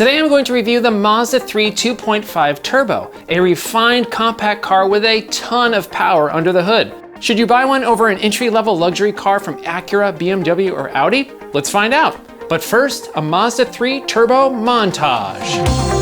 Today I'm going to review the Mazda 3 2.5 Turbo, a refined compact car with a ton of power under the hood. Should you buy one over an entry-level luxury car from Acura, BMW, or Audi? Let's find out. But first, a Mazda 3 Turbo montage.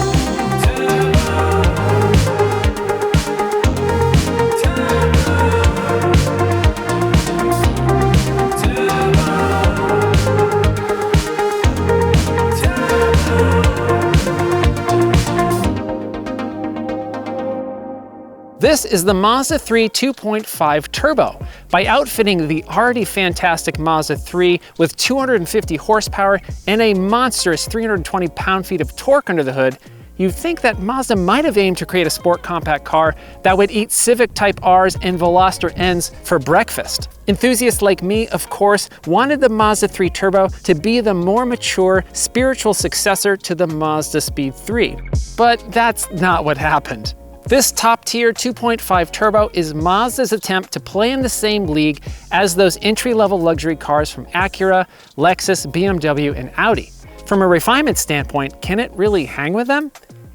This is the Mazda 3 2.5 Turbo. By outfitting the already fantastic Mazda 3 with 250 horsepower and a monstrous 320 pound-feet of torque under the hood, you'd think that Mazda might have aimed to create a sport compact car that would eat Civic Type Rs and Veloster Ns for breakfast. Enthusiasts like me, of course, wanted the Mazda 3 Turbo to be the more mature, spiritual successor to the Mazda Speed 3. But that's not what happened. This top-tier 2.5 Turbo is Mazda's attempt to play in the same league as those entry-level luxury cars from Acura, Lexus, BMW, and Audi. From a refinement standpoint, can it really hang with them?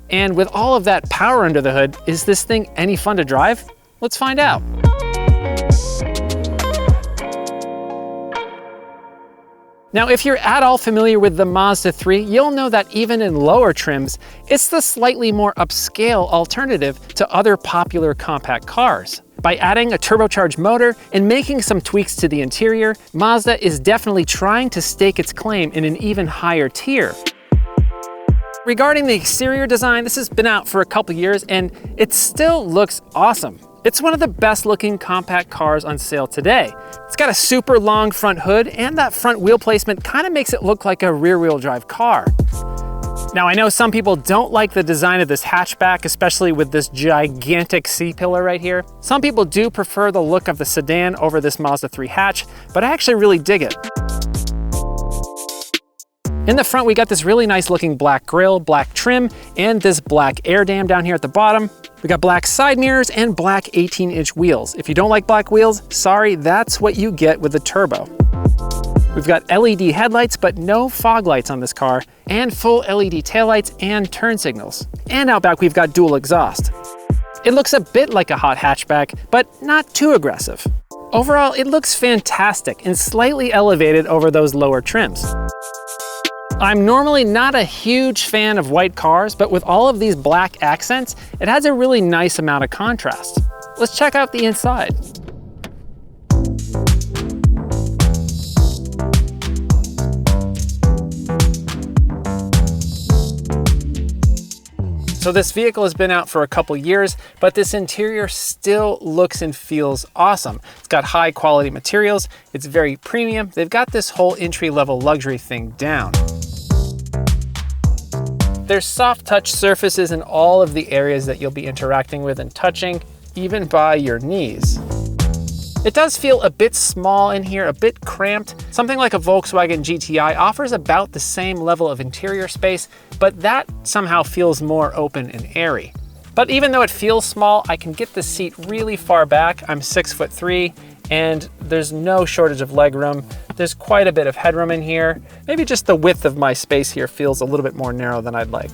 And with all of that power under the hood, is this thing any fun to drive? Let's find out. Now, if you're at all familiar with the Mazda 3, you'll know that even in lower trims, it's the slightly more upscale alternative to other popular compact cars. By adding a turbocharged motor and making some tweaks to the interior, Mazda is definitely trying to stake its claim in an even higher tier. Regarding the exterior design, this has been out for a couple years and it still looks awesome. It's one of the best looking compact cars on sale today. It's got a super long front hood and that front wheel placement kind of makes it look like a rear wheel drive car. Now I know some people don't like the design of this hatchback, especially with this gigantic C-pillar right here. Some people do prefer the look of the sedan over this Mazda 3 hatch, but I actually really dig it. In the front, we got this really nice looking black grille, black trim, and this black air dam down here at the bottom. We got black side mirrors and black 18-inch wheels. If you don't like black wheels, sorry, that's what you get with the Turbo. We've got LED headlights, but no fog lights on this car, and full LED taillights and turn signals. And out back, we've got dual exhaust. It looks a bit like a hot hatchback, but not too aggressive. Overall, it looks fantastic and slightly elevated over those lower trims. I'm normally not a huge fan of white cars, but with all of these black accents, it has a really nice amount of contrast. Let's check out the inside. So this vehicle has been out for a couple years, but this interior still looks and feels awesome. It's got high quality materials, it's very premium, they've got this whole entry-level luxury thing down. There's soft touch surfaces in all of the areas that you'll be interacting with and touching, even by your knees. It does feel a bit small in here, a bit cramped. Something like a Volkswagen GTI offers about the same level of interior space, but that somehow feels more open and airy. But even though it feels small, I can get the seat really far back. I'm 6'3", and there's no shortage of leg room. There's quite a bit of headroom in here. Maybe just the width of my space here feels a little bit more narrow than I'd like.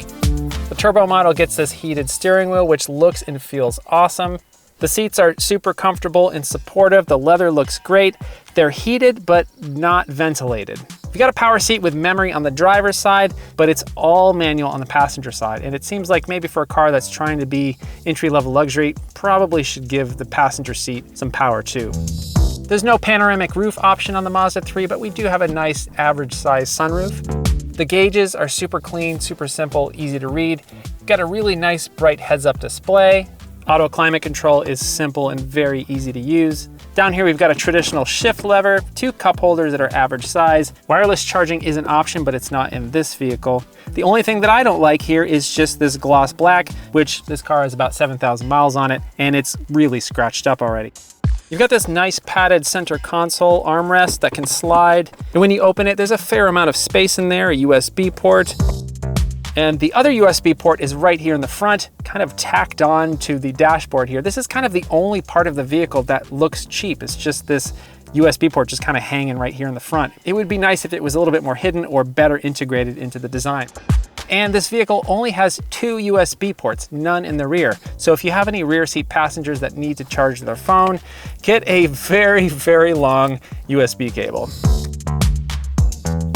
The Turbo model gets this heated steering wheel, which looks and feels awesome. The seats are super comfortable and supportive. The leather looks great. They're heated, but not ventilated. You got a power seat with memory on the driver's side, but it's all manual on the passenger side. And it seems like maybe for a car that's trying to be entry-level luxury, probably should give the passenger seat some power too. There's no panoramic roof option on the Mazda 3, but we do have a nice average size sunroof. The gauges are super clean, super simple, easy to read. Got a really nice bright heads-up display. Auto climate control is simple and very easy to use. Down here we've got a traditional shift lever, 2 cup holders that are average size. Wireless charging is an option, but it's not in this vehicle. The only thing that I don't like here is just this gloss black, which this car has about 7,000 miles on it, and it's really scratched up already. You've got this nice padded center console armrest that can slide, and when you open it, there's a fair amount of space in there, a USB port. And the other USB port is right here in the front, kind of tacked on to the dashboard here. This is kind of the only part of the vehicle that looks cheap. It's just this USB port just kind of hanging right here in the front. It would be nice if it was a little bit more hidden or better integrated into the design. And this vehicle only has 2 USB ports, none in the rear. So if you have any rear seat passengers that need to charge their phone, get a very, very long USB cable.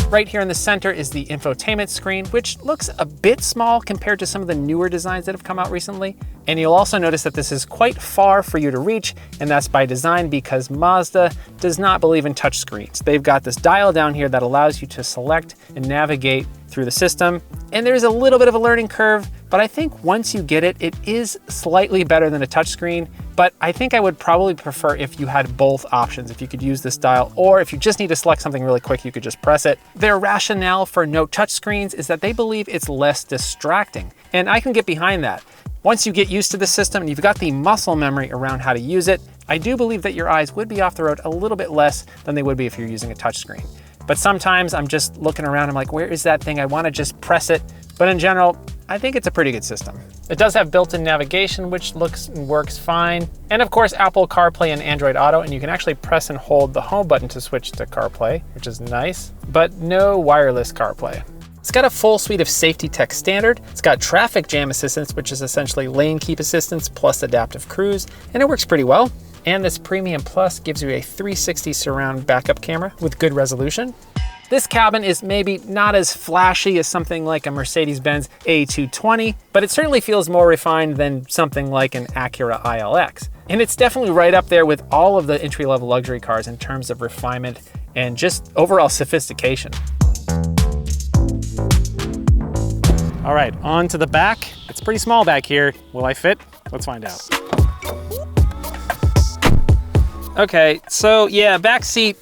Right here in the center is the infotainment screen, which looks a bit small compared to some of the newer designs that have come out recently. And you'll also notice that this is quite far for you to reach, and that's by design because Mazda does not believe in touchscreens. They've got this dial down here that allows you to select and navigate through the system. And there's a little bit of a learning curve, but I think once you get it, it is slightly better than a touchscreen. But I think I would probably prefer if you had both options, if you could use this dial, or if you just need to select something really quick, you could just press it. Their rationale for no touchscreens is that they believe it's less distracting. And I can get behind that. Once you get used to the system and you've got the muscle memory around how to use it, I do believe that your eyes would be off the road a little bit less than they would be if you're using a touchscreen. But sometimes I'm just looking around, I'm like, where is that thing? I wanna just press it. But in general, I think it's a pretty good system. It does have built-in navigation, which looks and works fine. And of course, Apple CarPlay and Android Auto, and you can actually press and hold the home button to switch to CarPlay, which is nice, but no wireless CarPlay. It's got a full suite of safety tech standard. It's got traffic jam assistance, which is essentially lane keep assistance plus adaptive cruise, and it works pretty well. And this Premium Plus gives you a 360 surround backup camera with good resolution. This cabin is maybe not as flashy as something like a Mercedes-Benz A220, but it certainly feels more refined than something like an Acura ILX. And it's definitely right up there with all of the entry-level luxury cars in terms of refinement and just overall sophistication. All right, on to the back. It's pretty small back here. Will I fit? Let's find out. Okay, so yeah, back seat,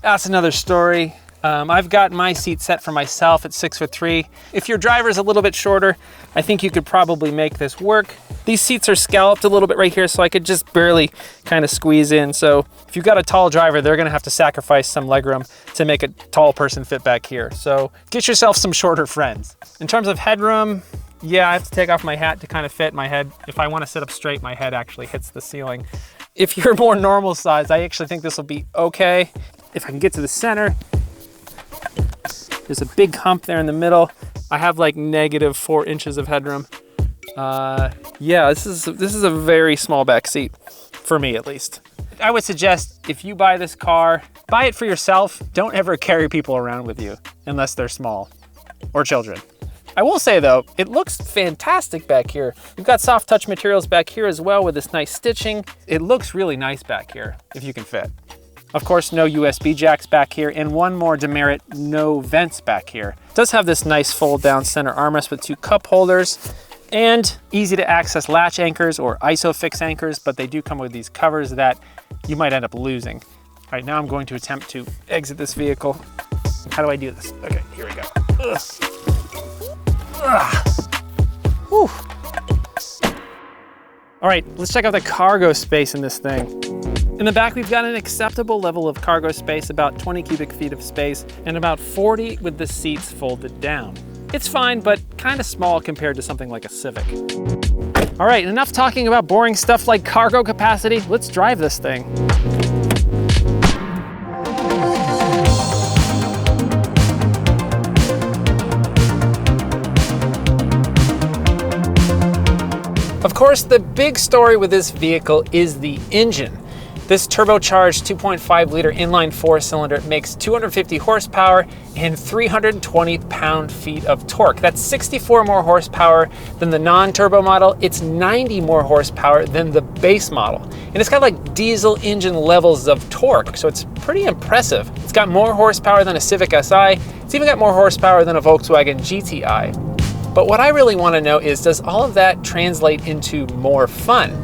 that's another story. I've got my seat set for myself at 6'3". If your driver's a little bit shorter, I think you could probably make this work. These seats are scalloped a little bit right here, so I could just barely kind of squeeze in. So if you've got a tall driver, they're gonna have to sacrifice some legroom to make a tall person fit back here. So get yourself some shorter friends. In terms of headroom, yeah, I have to take off my hat to kind of fit my head. If I wanna sit up straight, my head actually hits the ceiling. If you're more normal size, I actually think this will be okay. If I can get to the center, there's a big hump there in the middle. I have like -4 inches of headroom. Yeah, this is a very small back seat, for me at least. I would suggest if you buy this car, buy it for yourself. Don't ever carry people around with you unless they're small or children. I will say though, it looks fantastic back here. You've got soft touch materials back here as well with this nice stitching. It looks really nice back here if you can fit. Of course, no USB jacks back here, and one more demerit, no vents back here. It does have this nice fold down center armrest with 2 cup holders and easy to access latch anchors or ISOFIX anchors, but they do come with these covers that you might end up losing. All right, now I'm going to attempt to exit this vehicle. How do I do this? Okay, here we go. Ugh. Ugh. Whew. All right, let's check out the cargo space in this thing. In the back, we've got an acceptable level of cargo space, about 20 cubic feet of space, and about 40 with the seats folded down. It's fine, but kind of small compared to something like a Civic. All right, enough talking about boring stuff like cargo capacity. Let's drive this thing. Of course, the big story with this vehicle is the engine. This turbocharged 2.5 liter inline 4-cylinder makes 250 horsepower and 320 pound-feet of torque. That's 64 more horsepower than the non-turbo model. It's 90 more horsepower than the base model. And it's got like diesel engine levels of torque, so it's pretty impressive. It's got more horsepower than a Civic Si. It's even got more horsepower than a Volkswagen GTI. But what I really want to know is, does all of that translate into more fun?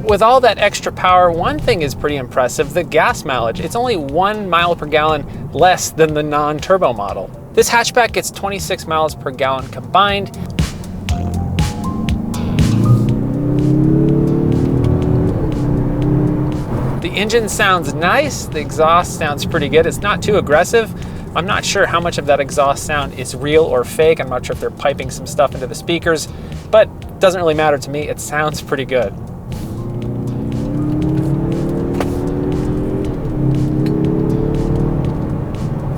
With all that extra power, one thing is pretty impressive, the gas mileage. It's only 1 mile per gallon less than the non-turbo model. This hatchback gets 26 miles per gallon combined. The engine sounds nice, the exhaust sounds pretty good. It's not too aggressive. I'm not sure how much of that exhaust sound is real or fake. I'm not sure if they're piping some stuff into the speakers, but it doesn't really matter to me. It sounds pretty good.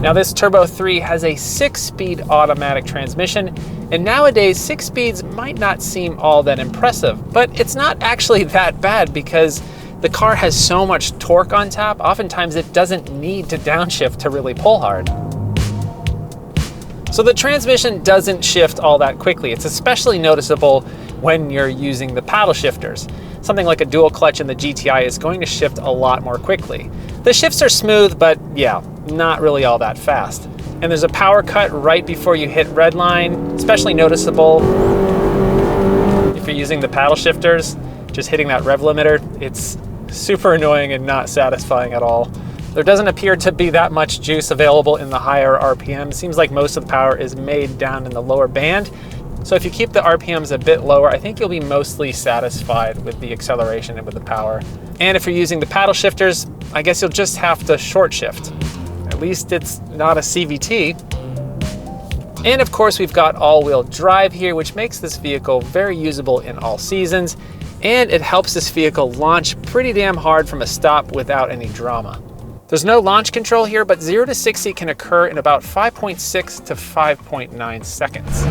Now this Turbo 3 has a 6-speed automatic transmission, and nowadays 6 speeds might not seem all that impressive, but it's not actually that bad because the car has so much torque on tap, oftentimes it doesn't need to downshift to really pull hard. So the transmission doesn't shift all that quickly. It's especially noticeable when you're using the paddle shifters. Something like a dual clutch in the GTI is going to shift a lot more quickly. The shifts are smooth, but yeah, not really all that fast. And there's a power cut right before you hit red line, especially noticeable if you're using the paddle shifters. Just hitting that rev limiter, it's super annoying and not satisfying at all. There doesn't appear to be that much juice available in the higher RPM. Seems like most of the power is made down in the lower band. So if you keep the RPMs a bit lower, I think you'll be mostly satisfied with the acceleration and with the power. And if you're using the paddle shifters, I guess you'll just have to short shift. At least it's not a CVT. And of course, we've got all-wheel drive here, which makes this vehicle very usable in all seasons. And it helps this vehicle launch pretty damn hard from a stop without any drama. There's no launch control here, but 0 to 60 can occur in about 5.6 to 5.9 seconds.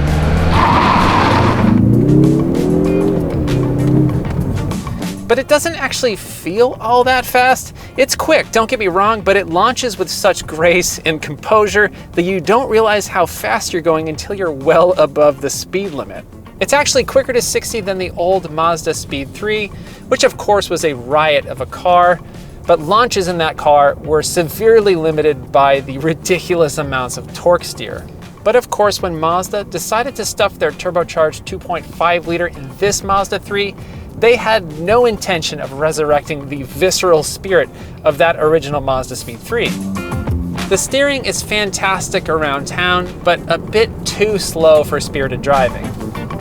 But it doesn't actually feel all that fast. It's quick, don't get me wrong, but it launches with such grace and composure that you don't realize how fast you're going until you're well above the speed limit. It's actually quicker to 60 than the old Mazda Speed 3, which of course was a riot of a car, but launches in that car were severely limited by the ridiculous amounts of torque steer. But of course, when Mazda decided to stuff their turbocharged 2.5 liter in this Mazda 3, they had no intention of resurrecting the visceral spirit of that original Mazda Speed 3. The steering is fantastic around town, but a bit too slow for spirited driving.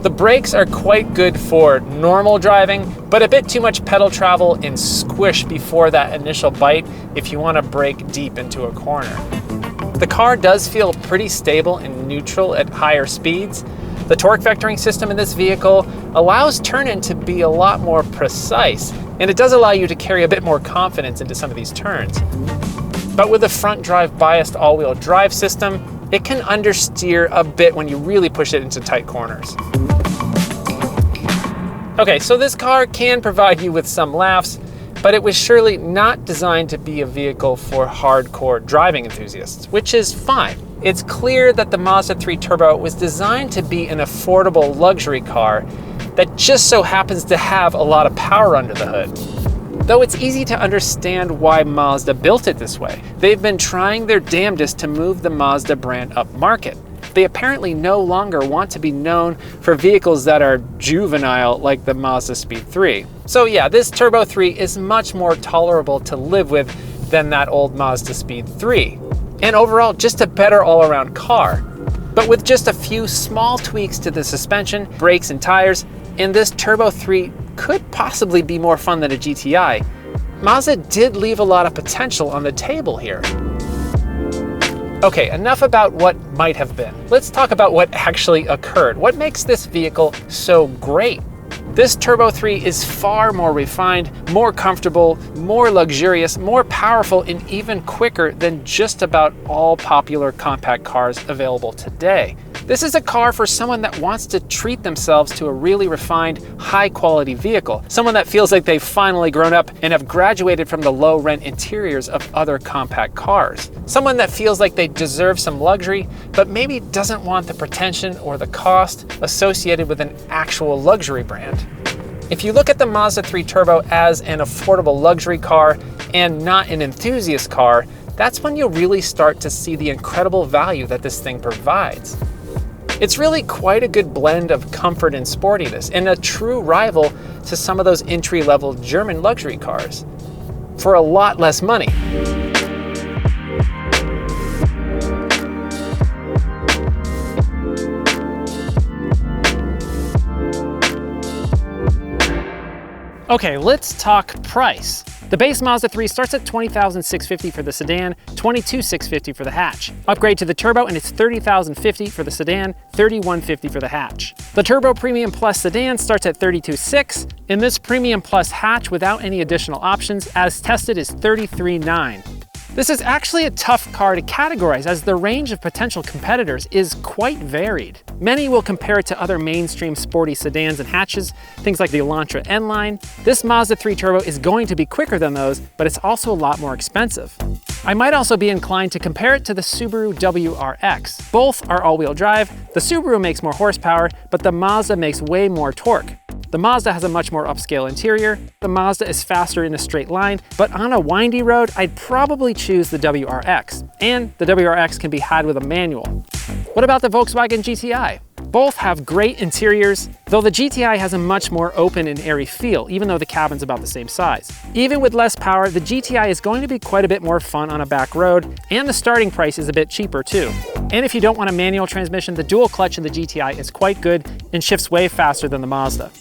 The brakes are quite good for normal driving, but a bit too much pedal travel and squish before that initial bite if you want to brake deep into a corner. The car does feel pretty stable and neutral at higher speeds. The torque vectoring system in this vehicle allows turn-in to be a lot more precise, and it does allow you to carry a bit more confidence into some of these turns. But with a front drive biased all-wheel drive system, it can understeer a bit when you really push it into tight corners. Okay, so this car can provide you with some laughs, but it was surely not designed to be a vehicle for hardcore driving enthusiasts, which is fine. It's clear that the Mazda 3 Turbo was designed to be an affordable luxury car that just so happens to have a lot of power under the hood. Though it's easy to understand why Mazda built it this way. They've been trying their damnedest to move the Mazda brand up market. They apparently no longer want to be known for vehicles that are juvenile like the Mazda Speed 3. So yeah, this Turbo 3 is much more tolerable to live with than that old Mazda Speed 3. And overall, just a better all-around car. But with just a few small tweaks to the suspension, brakes, and tires, and this Turbo 3 could possibly be more fun than a GTI, Mazda did leave a lot of potential on the table here. Okay, enough about what might have been. Let's talk about what actually occurred. What makes this vehicle so great? This Turbo 3 is far more refined, more comfortable, more luxurious, more powerful, and even quicker than just about all popular compact cars available today. This is a car for someone that wants to treat themselves to a really refined, high-quality vehicle. Someone that feels like they've finally grown up and have graduated from the low-rent interiors of other compact cars. Someone that feels like they deserve some luxury, but maybe doesn't want the pretension or the cost associated with an actual luxury brand. If you look at the Mazda 3 Turbo as an affordable luxury car and not an enthusiast car, that's when you'll really start to see the incredible value that this thing provides. It's really quite a good blend of comfort and sportiness, and a true rival to some of those entry-level German luxury cars, for a lot less money. Okay, let's talk price. The base Mazda 3 starts at $20,650 for the sedan, $22,650 for the hatch. Upgrade to the Turbo and it's $30,050 for the sedan, $31,550 for the hatch. The Turbo Premium Plus sedan starts at $32,600, and this Premium Plus hatch without any additional options as tested is $33,900. This is actually a tough car to categorize as the range of potential competitors is quite varied. Many will compare it to other mainstream sporty sedans and hatches, things like the Elantra N-Line. This Mazda 3 Turbo is going to be quicker than those, but it's also a lot more expensive. I might also be inclined to compare it to the Subaru WRX. Both are all-wheel drive. The Subaru makes more horsepower, but the Mazda makes way more torque. The Mazda has a much more upscale interior. The Mazda is faster in a straight line, but on a windy road, I'd probably choose the WRX. And the WRX can be had with a manual. What about the Volkswagen GTI? Both have great interiors, though the GTI has a much more open and airy feel, even though the cabin's about the same size. Even with less power, the GTI is going to be quite a bit more fun on a back road, and the starting price is a bit cheaper too. And if you don't want a manual transmission, the dual clutch in the GTI is quite good and shifts way faster than the Mazda.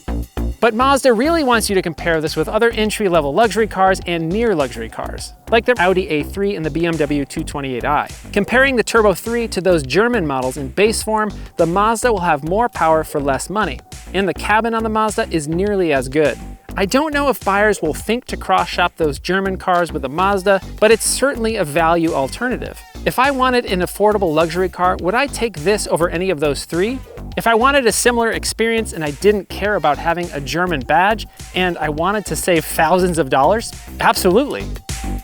But Mazda really wants you to compare this with other entry-level luxury cars and near luxury cars, like the Audi A3 and the BMW 228i. Comparing the Turbo 3 to those German models in base form, the Mazda will have more power for less money, and the cabin on the Mazda is nearly as good. I don't know if buyers will think to cross-shop those German cars with a Mazda, but it's certainly a value alternative. If I wanted an affordable luxury car, would I take this over any of those three? If I wanted a similar experience and I didn't care about having a German badge and I wanted to save thousands of dollars, absolutely.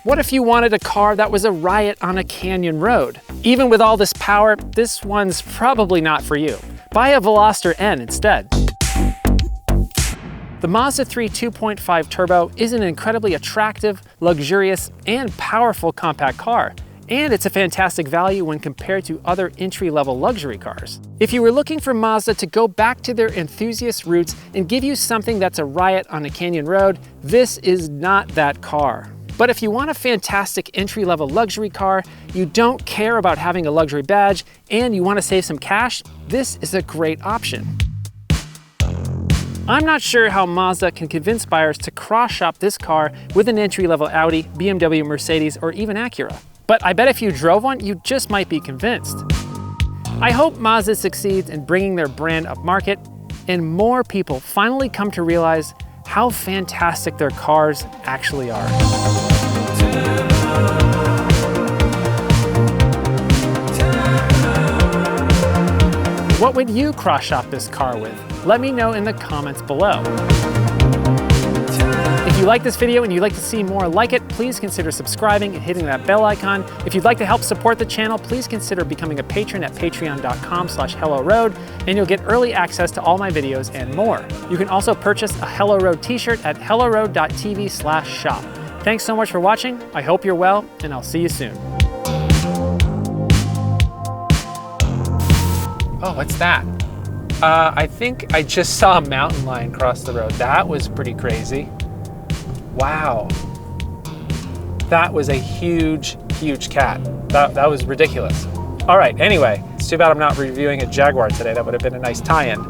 What if you wanted a car that was a riot on a canyon road? Even with all this power, this one's probably not for you. Buy a Veloster N instead. The Mazda 3 2.5 Turbo is an incredibly attractive, luxurious, and powerful compact car. And it's a fantastic value when compared to other entry-level luxury cars. If you were looking for Mazda to go back to their enthusiast roots and give you something that's a riot on a canyon road, this is not that car. But if you want a fantastic entry-level luxury car, you don't care about having a luxury badge, and you want to save some cash, this is a great option. I'm not sure how Mazda can convince buyers to cross-shop this car with an entry-level Audi, BMW, Mercedes, or even Acura. But I bet if you drove one, you just might be convinced. I hope Mazda succeeds in bringing their brand up market and more people finally come to realize how fantastic their cars actually are. What would you cross-shop this car with? Let me know in the comments below. If you like this video and you'd like to see more like it, please consider subscribing and hitting that bell icon. If you'd like to help support the channel, please consider becoming a patron at patreon.com/HelloRoad, and you'll get early access to all my videos and more. You can also purchase a Hello Road t-shirt at helloroad.tv/shop. Thanks so much for watching. I hope you're well, and I'll see you soon. Oh, what's that? I think I just saw a mountain lion cross the road. That was pretty crazy. Wow. That was a huge, huge cat. That was ridiculous. All right, anyway, it's too bad I'm not reviewing a Jaguar today. That would have been a nice tie-in.